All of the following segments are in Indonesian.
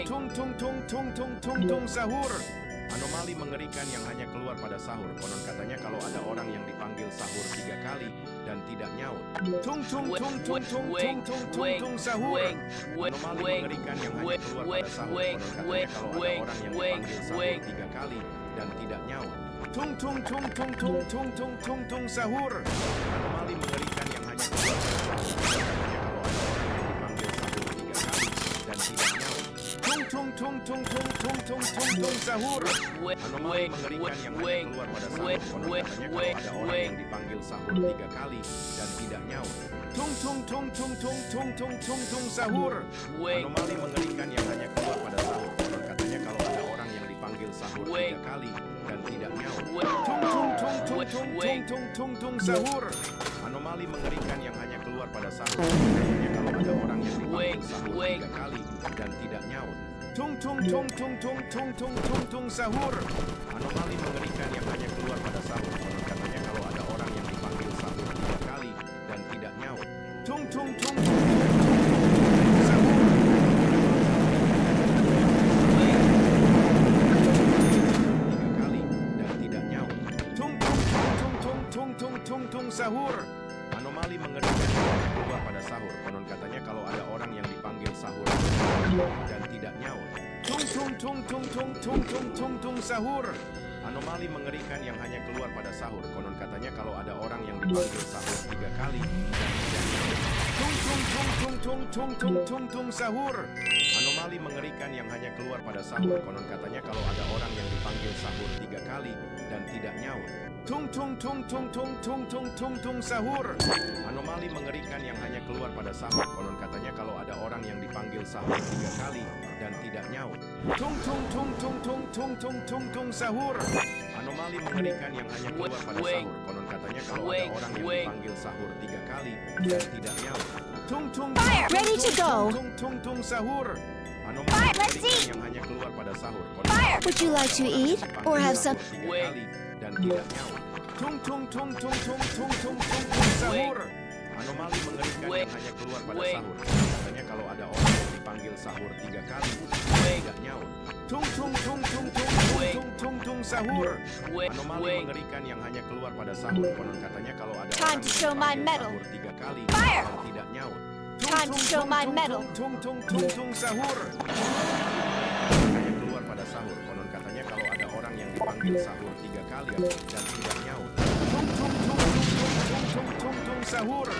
tung tung tung tung tung tung tung sahur. Anomali mengerikan yang hanya keluar pada sahur. Konon katanya kalau ada orang yang dipanggil sahur 3 kali dan tidak nyaut. Tung tung tung tung tung tung tung tung tung sahur. Anomali mengerikan yang hanya keluar pada sahur. Konon katanya kalau ada orang yang dipanggil sahur 3 kali dan tidak nyaut. Tung tung tung tung tung tung tung tung tung sahur. Anomali mengerikan yang hanya keluar pada sahur. Konon katanya kalau ada orang yang dipanggil sahur 3 kali dan tidak nyaut. Tung tung tung tung tung tung tung tung tung sahur. Anomali mengerikan yang hanya keluar pada sahur. Konon katanya kalau ada orang yang dipanggil sahur 3 kali dan tidak nyaut. Tung tung tung tung tung tung tung tung tung sahur. Anomali mengerikan yang hanya keluar pada sahur. Konon katanya kalau ada orang yang dipanggil sahur 3 kali dan tidak nyaut. Tung tung tung tung tung tung tung tung tung sahur. Anomali mengerikan yang hanya keluar pada sahur. Katanya kalau ada orang yang dipanggil sahur 3 kali dan tidak nyaut. Tung tung tung tung tung tung tung tung tung sahur. Anomali mengerikan yang hanya keluar pada sahur. Konon katanya kalau ada orang yang dipanggil sahur 3 kali dan tidak nyaut. Tung tung tung tung tung tung sahur. Sahur. Anomali mengerikan yang hanya keluar pada sahur. Konon katanya kalau ada orang yang dipanggil sahur dan tidak nyaut. Tung tung tung tung tung tung tung tung tung sahur. Anomali mengerikan yang hanya keluar pada sahur. Konon katanya kalau ada orang yang dipanggil sahur 3 kali dan tidak nyaut. Tung tung tung tung tung tung tung tung tung sahur. Anomali mengerikan yang hanya keluar pada sahur. Konon katanya kalau ada orang yang dipanggil sahur 3 kali dan tidak nyaut. Tung tung tung tung tung tung tung tung tung sahur. Anomali mengerikan yang hanya keluar pada sahur. Konon katanya kalau ada orang yang dipanggil sahur 3 kali dan tidak nyaut. Tung tung tung tung tung tung tung tung tung sahur. Anomali mengerikan yang hanya keluar pada sahur. Konon katanya kalau ada orang yang dipanggil sahur 3 kali dan tidak nyaut. Tung tung Ready to go. tung tung tung sahur. Anomali mengerikan yang hanya keluar pada sahur. Would you like to eat or have some? 3 kali dan tidak nyaut. Tung tung tung tung tung tung tung tung tung sahur. Anomali mengerikan yang hanya keluar pada sahur. Katanya kalau ada orang yang dipanggil sahur 3 kali dan tidak nyaut. Tung tung tung tung tung tung tung tung sahur. Anomali mengerikan yang hanya keluar pada sahur. Konon katanya kalau ada orang Time to show my yang mettle. sahur 3 kali Fire! dan tidak nyaut. Time to show my mettle. Tung tung tung tung sahur. Hanya keluar pada sahur. Konon katanya kalau ada orang yang dipanggil sahur 3 kali dan tidak nyaut. Tung tung tung tung tung tung tung tung sahur.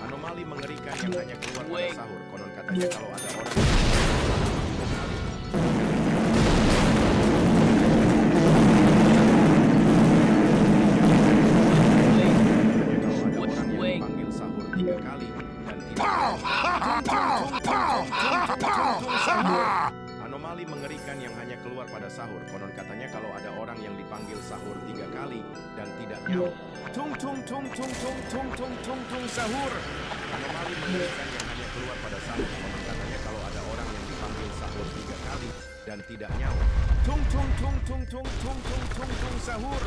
Anomali mengerikan yang hanya keluar pada sahur. Konon katanya kalau ada orang yang dipanggil sahur 3 kali dan tidak anomali mengerikan yang hanya keluar pada sahur. Konon katanya kalau ada orang yang dipanggil sahur 3 kali dan tidak nyaut. Tung tung tung tung tung tung tung tung tung sahur. Anomali mengerikan yang hanya keluar pada sahur. Konon katanya kalau ada orang yang dipanggil sahur 3 kali dan tidak nyaut. Tung tung tung tung tung tung tung tung tung sahur.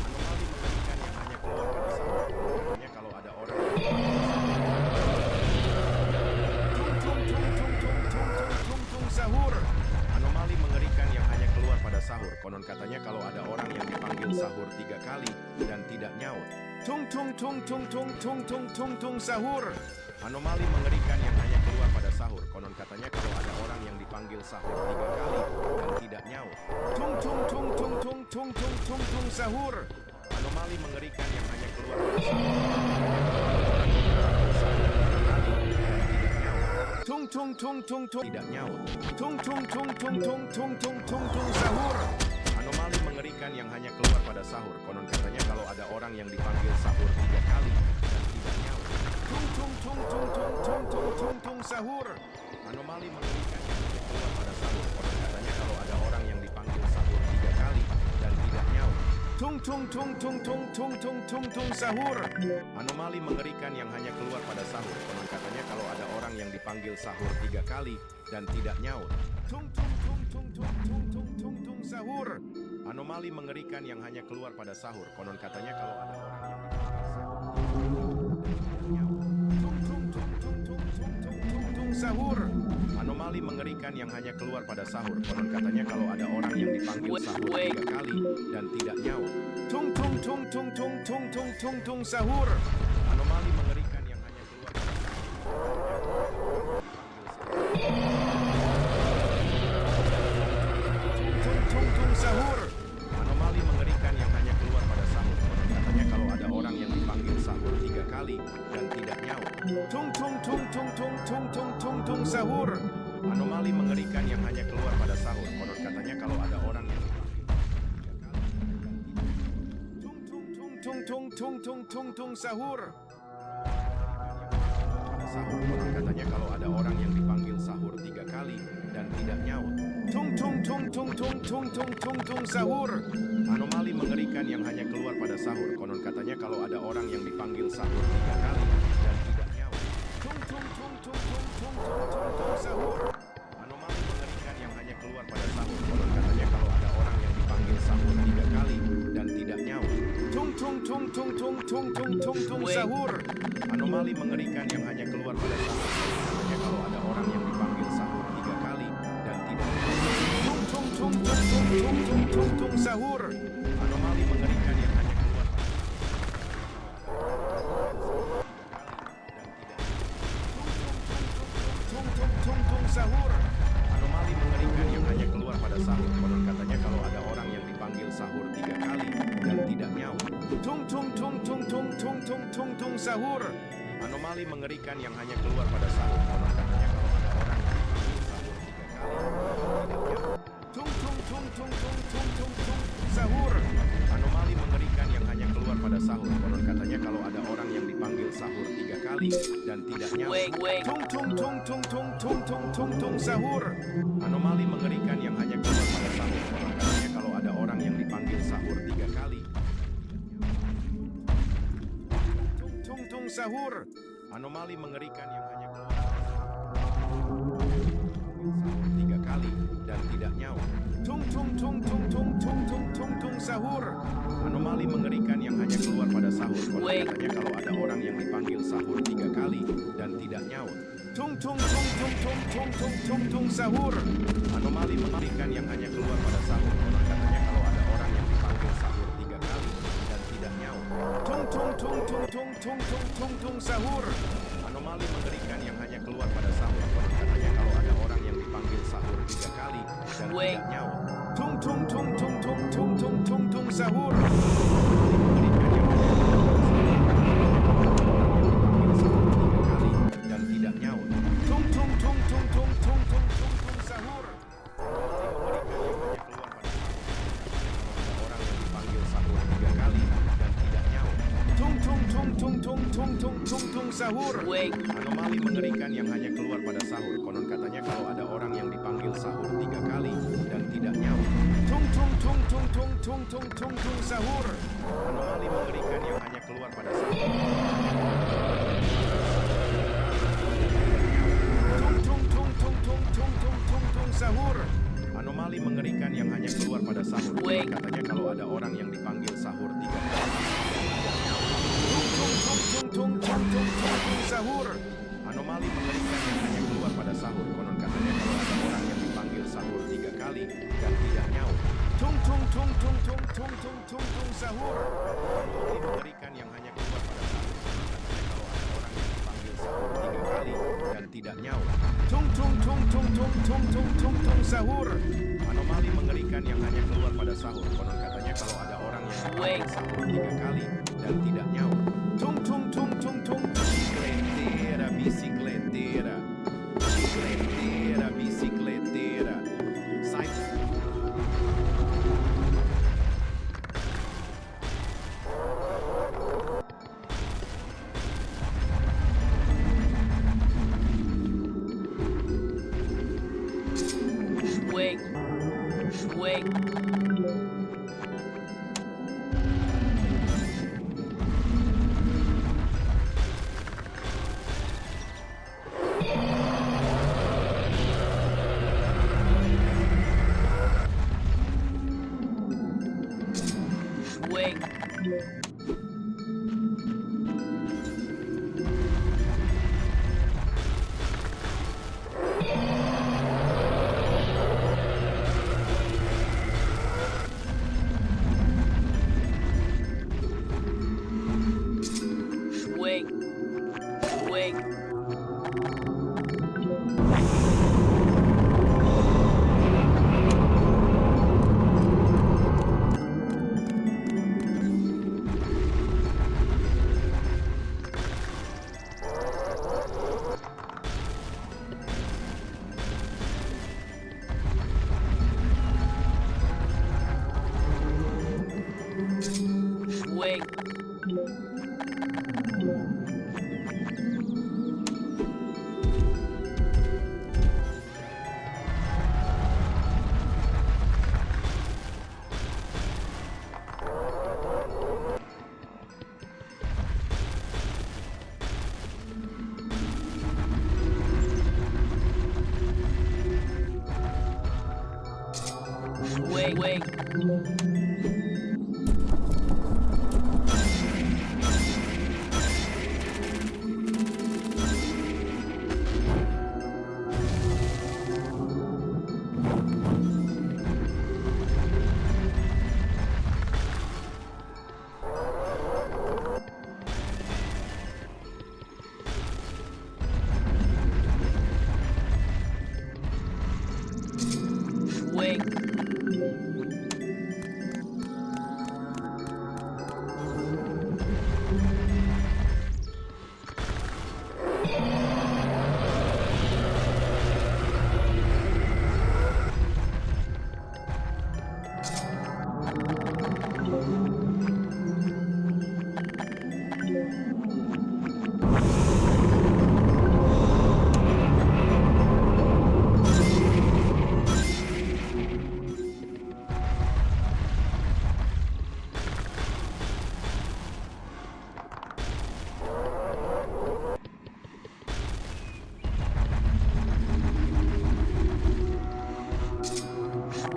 Anomali mengerikan yang hanya keluar pada sahur. Konon katanya kalau ada orang yang dipanggil sahur. Anomali mengerikan yang hanya keluar pada sahur. Konon katanya kalau ada orang yang dipanggil sahur 3 kali dan tidak nyaut. Tung tung tung tung tung tung tung tung tung sahur. Anomali mengerikan yang hanya keluar pada sahur. Konon katanya kalau ada orang yang dipanggil sahur 3 kali dan tidak nyaut. Tung tung tung tung tung tung tung tung tung sahur. Anomali mengerikan yang hanya keluar pada sahur. Tung tung tung tung tung tidak nyaut. Tung tung tung tung tung tung tung tung tung sahur. Anomali mengerikan yang hanya keluar pada sahur. Konon katanya kalau ada orang yang dipanggil sahur 3 kali dan tidak nyaut. Tung tung tung tung tung tung tung tung tung sahur. Anomali mengerikan yang hanya keluar pada sahur. Konon katanya kalau ada orang yang dipanggil sahur 3 kali dan tidak nyaut. Tung tung tung tung tung tung tung tung tung sahur. Anomali mengerikan yang hanya keluar pada sahur. Konon katanya kalau ada orang yang dipanggil sahur 3 kali dan tidak nyaut. Tung tung tung tung tung tung tung tung tung sahur. Anomali mengerikan yang hanya keluar pada sahur. Konon katanya kalau ada orang yang dipanggil sahur 3 kali dan tidak nyaut. Tung tung tung tung tung tung tung tung tung sahur. Anomali Anomali mengerikan yang hanya keluar pada sahur. Konon katanya kalau ada orang yang dipanggil sahur 3 kali dan tidak nyaut. Tung tung tung tung tung tung tung tung tung sahur. Anomali mengerikan yang hanya keluar pada tung tung sahur. Anomali mengerikan yang hanya keluar pada sahur. Konon katanya kalau ada orang yang dipanggil sahur 3 kali dan tidak nyaut. Tung tung tung tung tung tung tung tung tung sahur. Anomali mengerikan yang hanya keluar pada sahur. Konon katanya kalau ada orang yang tung tung tung tung tung tung tung tung sahur. Pada sahur konon katanya kalau ada orang yang dipanggil sahur 3 kali dan tidak nyaut. Tung tung tung tung tung tung tung tung tung sahur. Anomali mengerikan yang hanya keluar pada sahur. Konon katanya kalau ada orang yang dipanggil sahur 3 kali dan tidak nyaut. Tung tung tung tung tung tung tung tung tung sahur. Anomali mengerikan yang hanya keluar pada sahur. Konon katanya kalau ada orang yang dipanggil sahur 3 kali dan tidak nyaut. Tung tung tung tung tung tung tung tung tung sahur. Anomali mengerikan yang hanya keluar pada sahur. Katanya kalau ada orang yang dipanggil sahur 3 kali dan tidak nyaut. Tung tung tung tung tung tung tung tung tung sahur. Anomali mengerikan yang hanya keluar pada sahur. Anomali mengerikan yang hanya keluar pada sahur. Konon katanya kalau ada orang yang dipanggil sahur 3 kali dan tidak nyaut. Tung tung tung tung tung tung tung tung tung sahur. Anomali mengerikan yang hanya keluar pada sahur. Konon katanya kalau ada orang yang dipanggil sahur 3 kali dan tidak nyaut. Tung tung tung tung tung tung tung tung sahur. Anomali mengerikan yang hanya keluar pada sahur. Konon katanya kalau ada orang yang dipanggil sahur 3 kali dan tidak nyaut. Tung tung tung tung tung tung tung tung tung sahur. Anomali mengerikan yang hanya keluar pada sahur. Konon katanya kalau ada orang yang dipanggil sahur 3 kali. Tung tung tung sahur. Anomali mengerikan yang hanya keluar sahur 3 kali dan tidak nyaut. Tung tung tung tung tung tung tung tung tung sahur. Anomali mengerikan yang hanya keluar pada sahur. Konon katanya kalau ada orang yang dipanggil sahur 3 kali dan tidak nyaut. Tung tung tung tung tung tung tung tung tung sahur. Anomali mengerikan yang hanya keluar pada sahur. Konon katanya kalau ada orang yang dipanggil sahur 3 kali dan tidak nyaut. Tung tung tung tung tung tung tung tung tung sahur. Anomali mengerikan yang hanya keluar pada sahur. Konon katanya kalau ada orang yang dipanggil sahur 3 kali dan tidak nyaut. Tung tung tung tung tung tung tung tung tung sahur. Dan tidak nyaut. Tung tung tung tung tung tung tung tung tung sahur. Orang yang dipanggil sahur 3 kali dan tidak nyaut. Tung tung tung tung tung tung tung tung tung sahur. Anomali mengerikan yang hanya keluar pada sahur. Konon katanya kalau ada orang yang dipanggil sahur 3 kali dan tidak nyaut. Tung tung tung tung tung tung tung tung tung sahur. Anomali mengerikan yang hanya keluar pada sahur. Tung tung tung tung tung tung tung tung tung sahur. Anomali mengerikan yang hanya keluar pada sahur. Katanya kalau ada orang yang dipanggil sahur 3 kali. Tung tung tung tung tung tung tung tung sahur. Anomali mengerikan yang hanya keluar pada sahur. Konon katanya kalau ada orang yang dipanggil sahur 3 kali dan tidak nyaut. Tung tung tung tung tung tung tung tung tung sahur. Anomali mengerikan yang hanya keluar pada sahur. Katanya kalau ada orang yang dipanggil sahur 3 kali dan tidak nyaut. Tung tung tung tung tung tung tung tung tung sahur. Anomali mengerikan yang hanya keluar pada sahur. Konon katanya kalau ada orang yang dipanggil sahur 3 kali dan tidak nyaut. Tung tung tung tung tung. Bicicletera, bicicletera, bicicletera, bicicletera. Sai. Wait. Wing. Wing.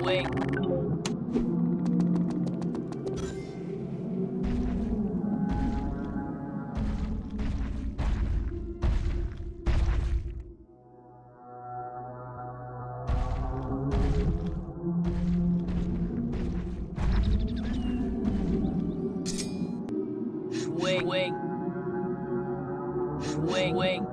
Wing. Wing. Wing. Wing.